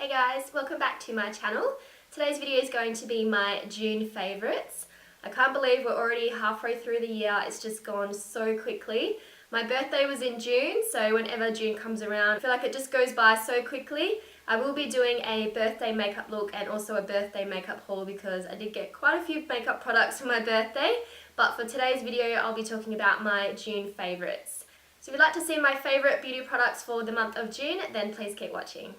Hey guys, welcome back to my channel. Today's video is going to be my June favourites. I can't believe we're already halfway through the year, it's just gone so quickly. My birthday was in June, so whenever June comes around, I feel like it just goes by so quickly. I will be doing a birthday makeup look and also a birthday makeup haul because I did get quite a few makeup products for my birthday. But for today's video, I'll be talking about my June favourites. So if you'd like to see my favourite beauty products for the month of June, then please keep watching.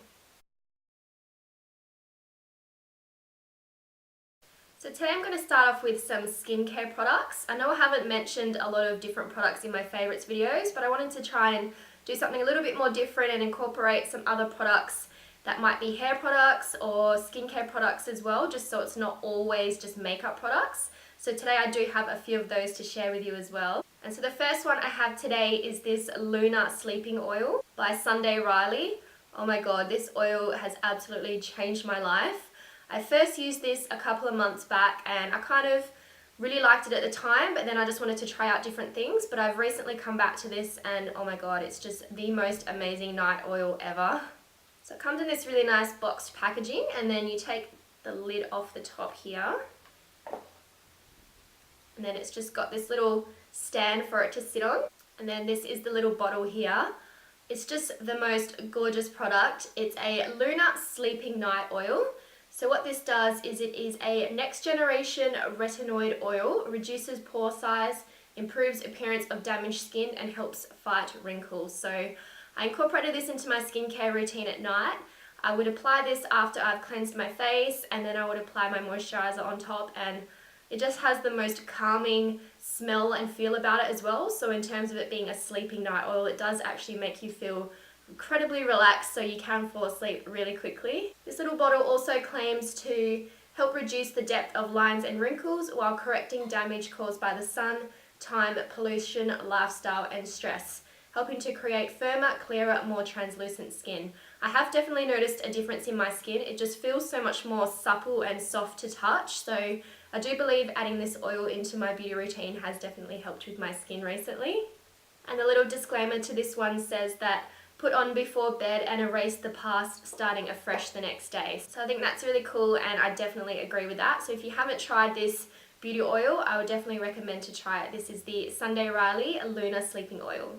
So today I'm going to start off with some skincare products. I know I haven't mentioned a lot of different products in my favourites videos, but I wanted to try and do something a little bit more different and incorporate some other products that might be hair products or skincare products as well, just so it's not always just makeup products. So today I do have a few of those to share with you as well. And so the first one I have today is this Lunar Sleeping Oil by Sunday Riley. Oh my god, this oil has absolutely changed my life. I first used this a couple of months back and I kind of really liked it at the time, but then I just wanted to try out different things. But I've recently come back to this and oh my god, it's just the most amazing night oil ever. So it comes in this really nice boxed packaging, and then you take the lid off the top here. And then it's just got this little stand for it to sit on. And then this is the little bottle here. It's just the most gorgeous product. It's a Lunar Sleeping Night Oil. So what this does is it is a next generation retinoid oil, reduces pore size, improves appearance of damaged skin and helps fight wrinkles. So I incorporated this into my skincare routine at night. I would apply this after I've cleansed my face, and then I would apply my moisturizer on top, and it just has the most calming smell and feel about it as well. So in terms of it being a sleeping night oil, it does actually make you feel incredibly relaxed, so you can fall asleep really quickly. This little bottle also claims to help reduce the depth of lines and wrinkles while correcting damage caused by the sun, time, pollution, lifestyle and stress, helping to create firmer, clearer, more translucent skin. I have definitely noticed a difference in my skin. It just feels so much more supple and soft to touch, so I do believe adding this oil into my beauty routine has definitely helped with my skin recently. And the little disclaimer to this one says that put on before bed and erase the past, starting afresh the next day. So I think that's really cool and I definitely agree with that. So if you haven't tried this beauty oil, I would definitely recommend to try it. This is the Sunday Riley Lunar Sleeping Oil.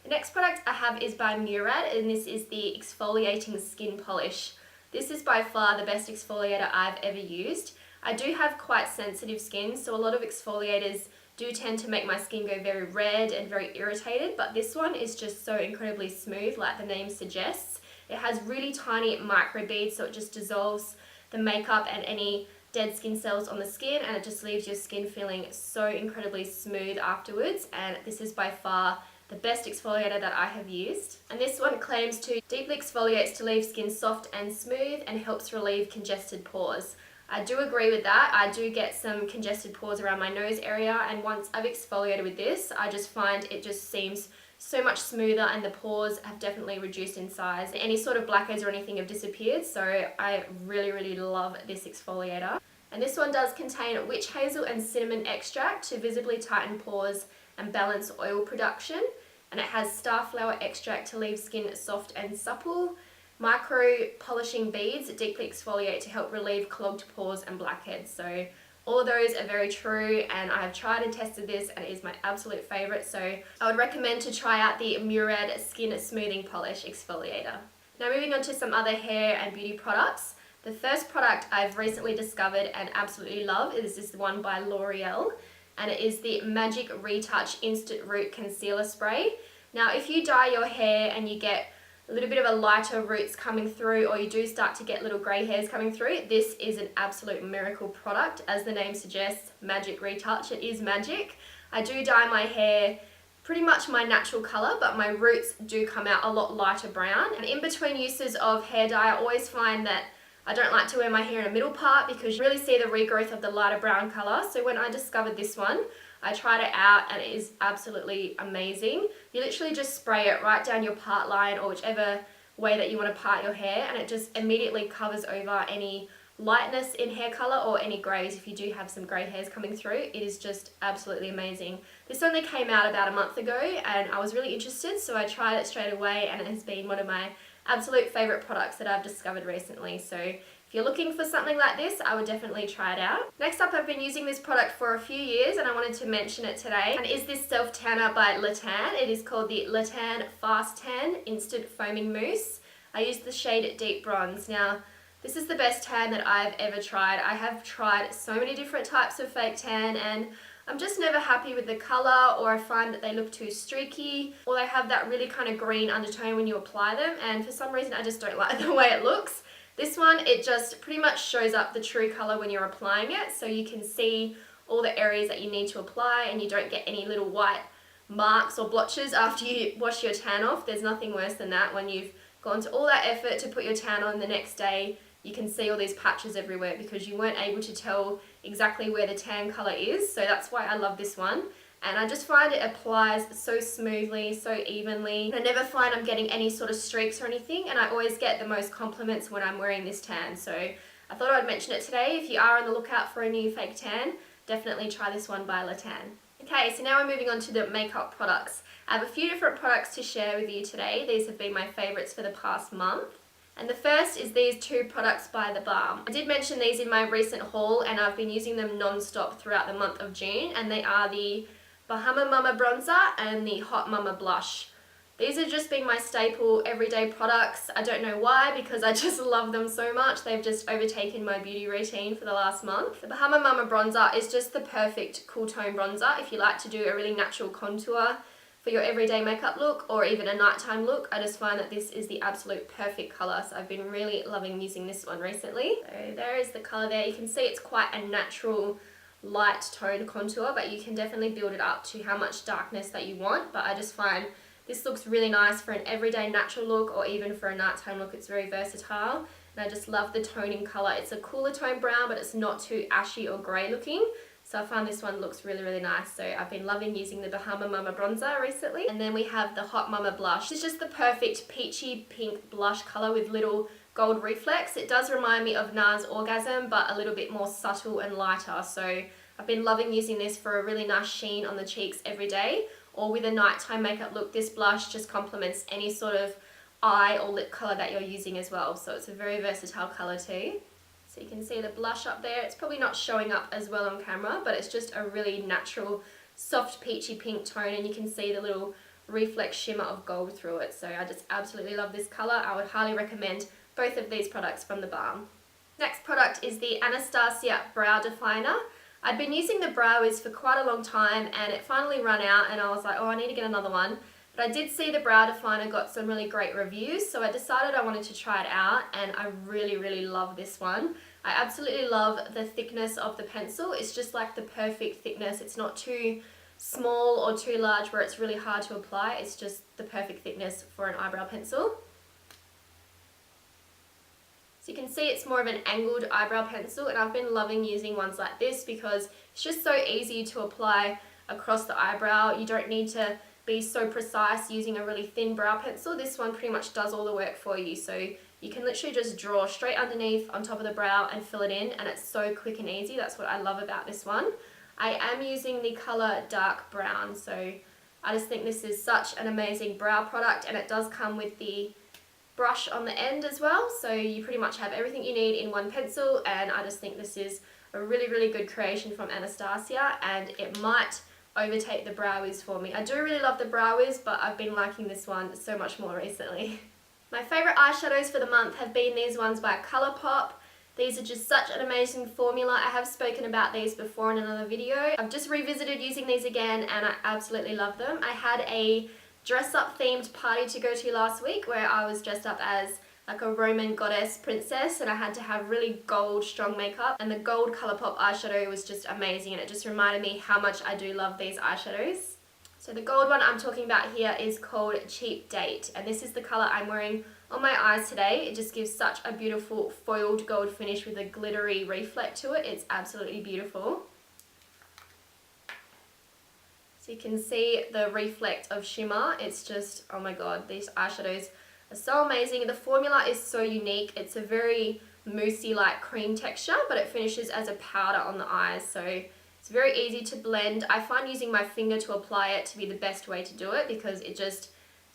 The next product I have is by MURAD, and this is the Exfoliating Skin Polish. This is by far the best exfoliator I've ever used. I do have quite sensitive skin, so a lot of exfoliators do tend to make my skin go very red and very irritated, but this one is just so incredibly smooth, like the name suggests. It has really tiny micro beads, so it just dissolves the makeup and any dead skin cells on the skin, and it just leaves your skin feeling so incredibly smooth afterwards. And this is by far the best exfoliator that I have used. And this one claims to deeply exfoliates to leave skin soft and smooth and helps relieve congested pores. I do agree with that. I do get some congested pores around my nose area, and once I've exfoliated with this, I just find it just seems so much smoother and the pores have definitely reduced in size. Any sort of blackheads or anything have disappeared, so I really love this exfoliator. And this one does contain witch hazel and cinnamon extract to visibly tighten pores and balance oil production. And it has starflower extract to leave skin soft and supple. Micro polishing beads deeply exfoliate to help relieve clogged pores and blackheads. So all of those are very true, and I have tried and tested this and it is my absolute favourite. So I would recommend to try out the MURAD Skin Smoothing Polish Exfoliator. Now moving on to some other hair and beauty products. The first product I've recently discovered and absolutely love is this one by L'Oreal, and it is the Magic Retouch Instant Root Concealer Spray. Now if you dye your hair and you get a little bit of a lighter roots coming through, or you do start to get little grey hairs coming through, this is an absolute miracle product. As the name suggests, Magic Retouch, it is magic. I do dye my hair pretty much my natural colour, but my roots do come out a lot lighter brown. And in between uses of hair dye, I always find that I don't like to wear my hair in a middle part because you really see the regrowth of the lighter brown colour. So when I discovered this one, I tried it out and it is absolutely amazing. You literally just spray it right down your part line or whichever way that you want to part your hair, and it just immediately covers over any lightness in hair colour or any greys if you do have some grey hairs coming through. It is just absolutely amazing. This only came out about a month ago and I was really interested, so I tried it straight away and it has been one of my absolute favorite products that I've discovered recently. So if you're looking for something like this, I would definitely try it out. Next up, I've been using this product for a few years and I wanted to mention it today. And is this Self Tanner by Latan. It is called the Latan Fast Tan Instant Foaming Mousse. I use the shade Deep Bronze. Now, this is the best tan that I've ever tried. I have tried so many different types of fake tan and I'm just never happy with the colour, or I find that they look too streaky, or they have that really kind of green undertone when you apply them, and for some reason I just don't like the way it looks. This one, it just pretty much shows up the true colour when you're applying it, so you can see all the areas that you need to apply and you don't get any little white marks or blotches after you wash your tan off. There's nothing worse than that. When you've gone to all that effort to put your tan on the next day, you can see all these patches everywhere because you weren't able to tell exactly where the tan colour is. So that's why I love this one. And I just find it applies so smoothly, so evenly. I never find I'm getting any sort of streaks or anything, and I always get the most compliments when I'm wearing this tan. So I thought I'd mention it today. If you are on the lookout for a new fake tan, definitely try this one by Latan. Okay, so now we're moving on to the makeup products. I have a few different products to share with you today. These have been my favourites for the past month. And the first is these two products by the BALM. I did mention these in my recent haul and I've been using them non-stop throughout the month of June, and they are the Bahama Mama Bronzer and the Hot Mama Blush. These have just been my staple everyday products. I don't know why, because I just love them so much. They've just overtaken my beauty routine for the last month. The Bahama Mama Bronzer is just the perfect cool tone bronzer if you like to do a really natural contour for your everyday makeup look or even a nighttime look. I just find that this is the absolute perfect colour, so I've been really loving using this one recently. So there is the colour there. You can see it's quite a natural light toned contour, but you can definitely build it up to how much darkness that you want. But I just find this looks really nice for an everyday natural look or even for a nighttime look. It's very versatile and I just love the toning colour. It's a cooler tone brown, but it's not too ashy or grey looking. So I find this one looks really, really nice. So I've been loving using the Bahama Mama Bronzer recently. And then we have the Hot Mama Blush. It's just the perfect peachy pink blush colour with little gold reflex. It does remind me of NARS Orgasm, but a little bit more subtle and lighter. So I've been loving using this for a really nice sheen on the cheeks every day. Or with a nighttime makeup look, this blush just complements any sort of eye or lip colour that you're using as well. So it's a very versatile colour too. So you can see the blush up there. It's probably not showing up as well on camera, but it's just a really natural, soft peachy pink tone, and you can see the little reflex shimmer of gold through it. So I just absolutely love this colour. I would highly recommend both of these products from the BALM. Next product is the Anastasia Brow Definer. I'd been using the Brow Wiz for quite a long time and it finally ran out and I was like, oh, I need to get another one. But I did see the Brow Definer got some really great reviews, so I decided I wanted to try it out, and I really, really love this one. I absolutely love the thickness of the pencil. It's just like the perfect thickness. It's not too small or too large where it's really hard to apply. It's just the perfect thickness for an eyebrow pencil. So you can see it's more of an angled eyebrow pencil, and I've been loving using ones like this because it's just so easy to apply across the eyebrow. You don't need to be so precise using a really thin brow pencil. This one pretty much does all the work for you. So you can literally just draw straight underneath on top of the brow and fill it in, and it's so quick and easy. That's what I love about this one. I am using the colour Dark Brown, so I just think this is such an amazing brow product, and it does come with the brush on the end as well, so you pretty much have everything you need in one pencil, and I just think this is a really, really good creation from Anastasia, and it might overtake the Brow Wiz for me. I do really love the Brow Wiz, but I've been liking this one so much more recently. My favourite eyeshadows for the month have been these ones by ColourPop. These are just such an amazing formula. I have spoken about these before in another video. I've just revisited using these again and I absolutely love them. I had a dress-up themed party to go to last week where I was dressed up as like a Roman goddess princess, and I had to have really gold strong makeup, and the gold ColourPop eyeshadow was just amazing, and it just reminded me how much I do love these eyeshadows. So the gold one I'm talking about here is called Cheap Date, and this is the colour I'm wearing on my eyes today. It just gives such a beautiful foiled gold finish with a glittery reflect to it. It's absolutely beautiful. So you can see the reflect of shimmer. It's just, oh my god, these eyeshadows are so amazing. The formula is so unique. It's a very moussey like cream texture, but it finishes as a powder on the eyes, so it's very easy to blend. I find using my finger to apply it to be the best way to do it because it just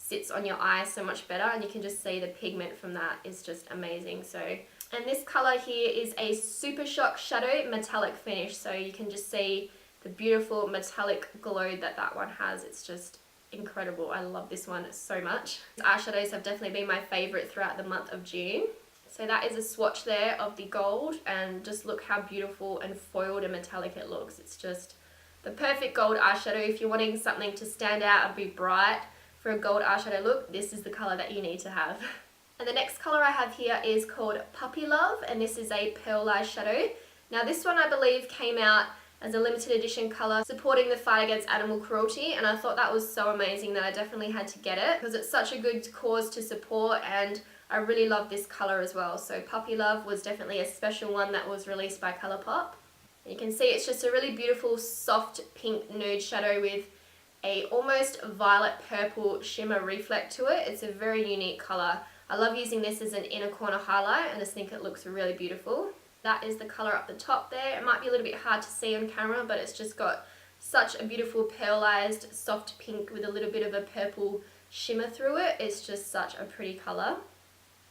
sits on your eye so much better, and you can just see the pigment from that is just amazing. So, and this color here is a Super Shock Shadow Metallic Finish, so you can just see the beautiful metallic glow that that one has. It's just incredible. I love this one so much. Eyeshadows have definitely been my favorite throughout the month of June. So that is a swatch there of the gold, and just look how beautiful and foiled and metallic it looks. It's just the perfect gold eyeshadow. If you're wanting something to stand out and be bright for a gold eyeshadow look, this is the color that you need to have. And the next color I have here is called Puppy Love, and this is a pearl eyeshadow. Now this one I believe came out as a limited edition color supporting the fight against animal cruelty, and I thought that was so amazing that I definitely had to get it because it's such a good cause to support, and I really love this color as well. So Puppy Love was definitely a special one that was released by ColourPop. And you can see it's just a really beautiful soft pink nude shadow with a almost violet purple shimmer reflect to it. It's a very unique color. I love using this as an inner corner highlight, and I just think it looks really beautiful. That is the colour up the top there. It might be a little bit hard to see on camera, but it's just got such a beautiful pearlized soft pink with a little bit of a purple shimmer through it. It's just such a pretty colour.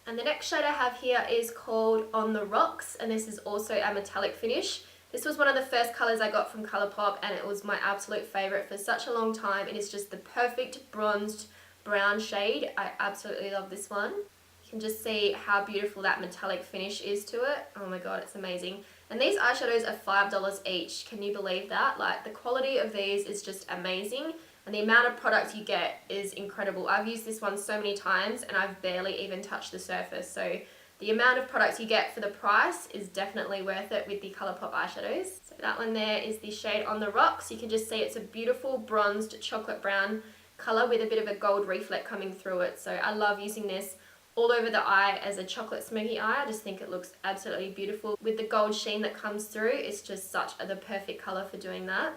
And the next shade I have here is called On the Rocks, and this is also a metallic finish. This was one of the first colours I got from ColourPop, and it was my absolute favourite for such a long time. It is just the perfect bronzed brown shade. I absolutely love this one. You can just see how beautiful that metallic finish is to it. Oh my god, it's amazing. And these eyeshadows are $5 each. Can you believe that? Like, the quality of these is just amazing, and the amount of product you get is incredible. I've used this one so many times and I've barely even touched the surface. So the amount of products you get for the price is definitely worth it with the ColourPop eyeshadows. So that one there is the shade On the Rocks. You can just see it's a beautiful bronzed chocolate brown colour with a bit of a gold reflect coming through it. So I love using this all over the eye as a chocolate smoky eye. I just think it looks absolutely beautiful with the gold sheen that comes through. It's just such the perfect colour for doing that.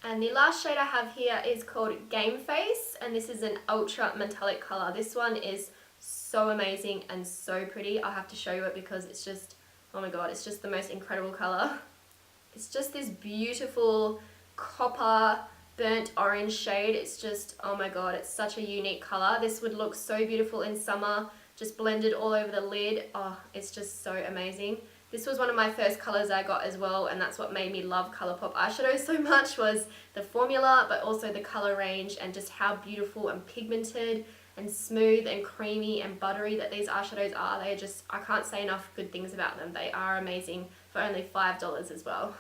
And the last shade I have here is called Game Face, and this is an ultra metallic colour. This one is so amazing and so pretty. I'll have to show you it because it's just, oh my god, it's just the most incredible colour. It's just this beautiful copper burnt orange shade. It's just, oh my god, it's such a unique colour. This would look so beautiful in summer, just blended all over the lid. Oh, it's just so amazing. This was one of my first colours I got as well, and that's what made me love ColourPop eyeshadows so much, was the formula, but also the colour range and just how beautiful and pigmented and smooth and creamy and buttery that these eyeshadows are. They are just, I can't say enough good things about them. They are amazing for only $5 as well.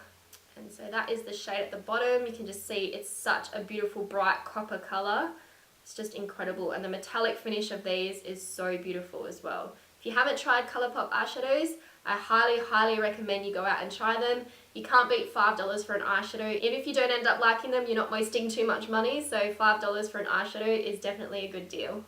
And so that is the shade at the bottom. You can just see it's such a beautiful bright copper colour. It's just incredible, and the metallic finish of these is so beautiful as well. If you haven't tried ColourPop eyeshadows, I highly recommend you go out and try them. You can't beat $5 for an eyeshadow. Even if you don't end up liking them, you're not wasting too much money, so $5 for an eyeshadow is definitely a good deal.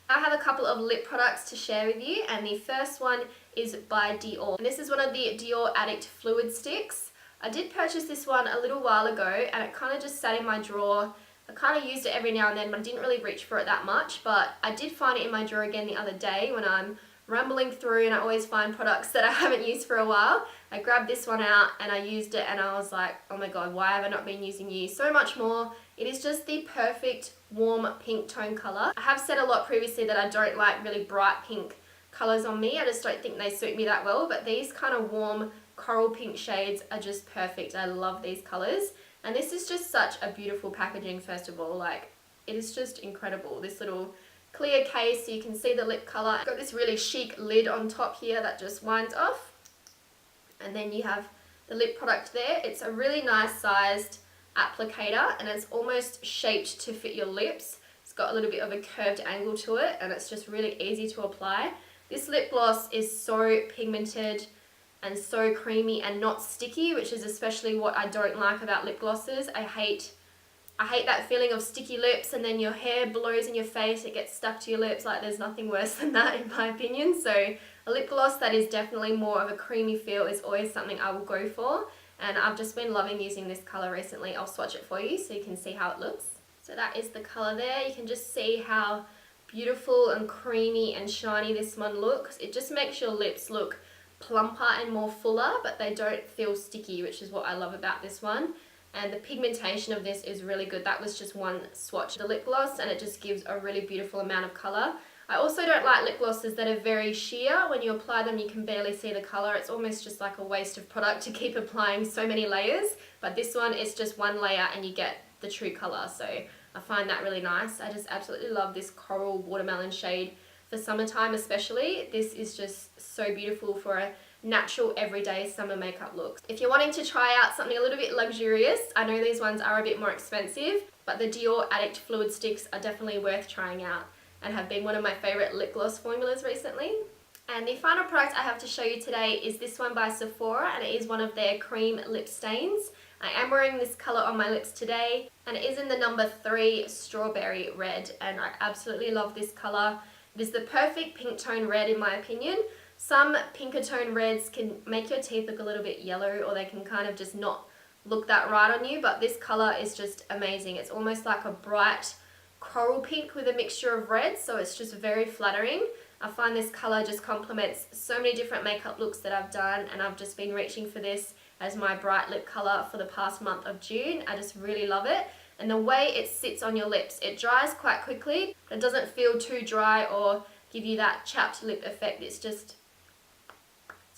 I have a couple of lip products to share with you, and the first one is by DIOR. And this is one of the DIOR Addict Fluid Sticks. I did purchase this one a little while ago, and it kind of just sat in my drawer. I kind of used it every now and then, but I didn't really reach for it that much. But I did find it in my drawer again the other day when I'm rambling through and I always find products that I haven't used for a while. I grabbed this one out and I used it, and I was like, oh my god, why have I not been using you so much more? It is just the perfect warm pink tone colour. I have said a lot previously that I don't like really bright pink colours on me. I just don't think they suit me that well, but these kind of warm coral pink shades are just perfect. I love these colours, and this is just such a beautiful packaging. First of all, like, it is just incredible. This little clear case so you can see the lip colour. I've got this really chic lid on top here that just winds off, and then you have the lip product there. It's a really nice sized applicator, and it's almost shaped to fit your lips. It's got a little bit of a curved angle to it, and it's just really easy to apply. This lip gloss is so pigmented and so creamy and not sticky, which is especially what I don't like about lip glosses. I hate that feeling of sticky lips, and then your hair blows in your face, it gets stuck to your lips. Like, there's nothing worse than that in my opinion. So a lip gloss that is definitely more of a creamy feel is always something I will go for, and I've just been loving using this colour recently. I'll swatch it for you so you can see how it looks. So that is the colour there. You can just see how beautiful and creamy and shiny this one looks. It just makes your lips look plumper and more fuller, but they don't feel sticky, which is what I love about this one. and the pigmentation of this is really good. That was just one swatch of the lip gloss and it just gives a really beautiful amount of colour. I also don't like lip glosses that are very sheer. When you apply them you can barely see the colour. It's almost just like a waste of product to keep applying so many layers, but this one is just one layer and you get the true colour, so I find that really nice. I just absolutely love this coral watermelon shade for summertime especially. This is just so beautiful for a natural everyday summer makeup look. If you're wanting to try out something a little bit luxurious, I know these ones are a bit more expensive, but the DIOR Addict Fluid Sticks are definitely worth trying out and have been one of my favourite lip gloss formulas recently. And the final product I have to show you today is this one by Sephora, and it is one of their cream lip stains. I am wearing this colour on my lips today, and it is in the number 3 Strawberry Red, and I absolutely love this colour. It is the perfect pink tone red in my opinion. Some pinker tone reds can make your teeth look a little bit yellow, or they can kind of just not look that right on you, but this colour is just amazing. It's almost like a bright coral pink with a mixture of red, so it's just very flattering. I find this colour just complements so many different makeup looks that I've done, and I've just been reaching for this as my bright lip colour for the past month of June. I just really love it, and the way it sits on your lips, it dries quite quickly. It doesn't feel too dry or give you that chapped lip effect. It's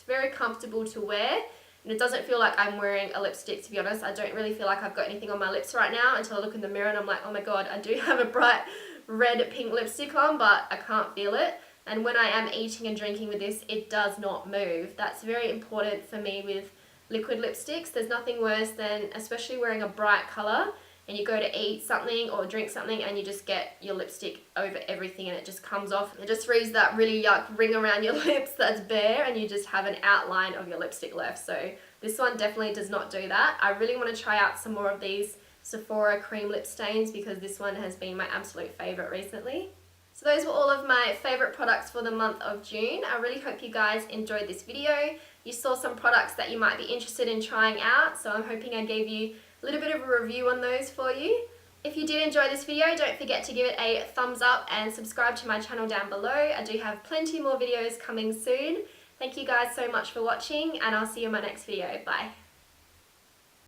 very comfortable to wear, and it doesn't feel like I'm wearing a lipstick, to be honest. I don't really feel like I've got anything on my lips right now until I look in the mirror and I'm like, oh my god, I do have a bright red pink lipstick on, but I can't feel it. And when I am eating and drinking with this, it does not move. That's very important for me with liquid lipsticks. There's nothing worse than, especially wearing a bright colour, and you go to eat something or drink something and you just get your lipstick over everything and it just comes off. It just leaves that really yuck ring around your lips that's bare, and you just have an outline of your lipstick left. So this one definitely does not do that. I really want to try out some more of these Sephora cream lip stains because this one has been my absolute favourite recently. So those were all of my favourite products for the month of June. I really hope you guys enjoyed this video. You saw some products that you might be interested in trying out, so I'm hoping I gave you a little bit of a review on those for you. If you did enjoy this video, don't forget to give it a thumbs up and subscribe to my channel down below. I do have plenty more videos coming soon. Thank you guys so much for watching, and I'll see you in my next video. Bye.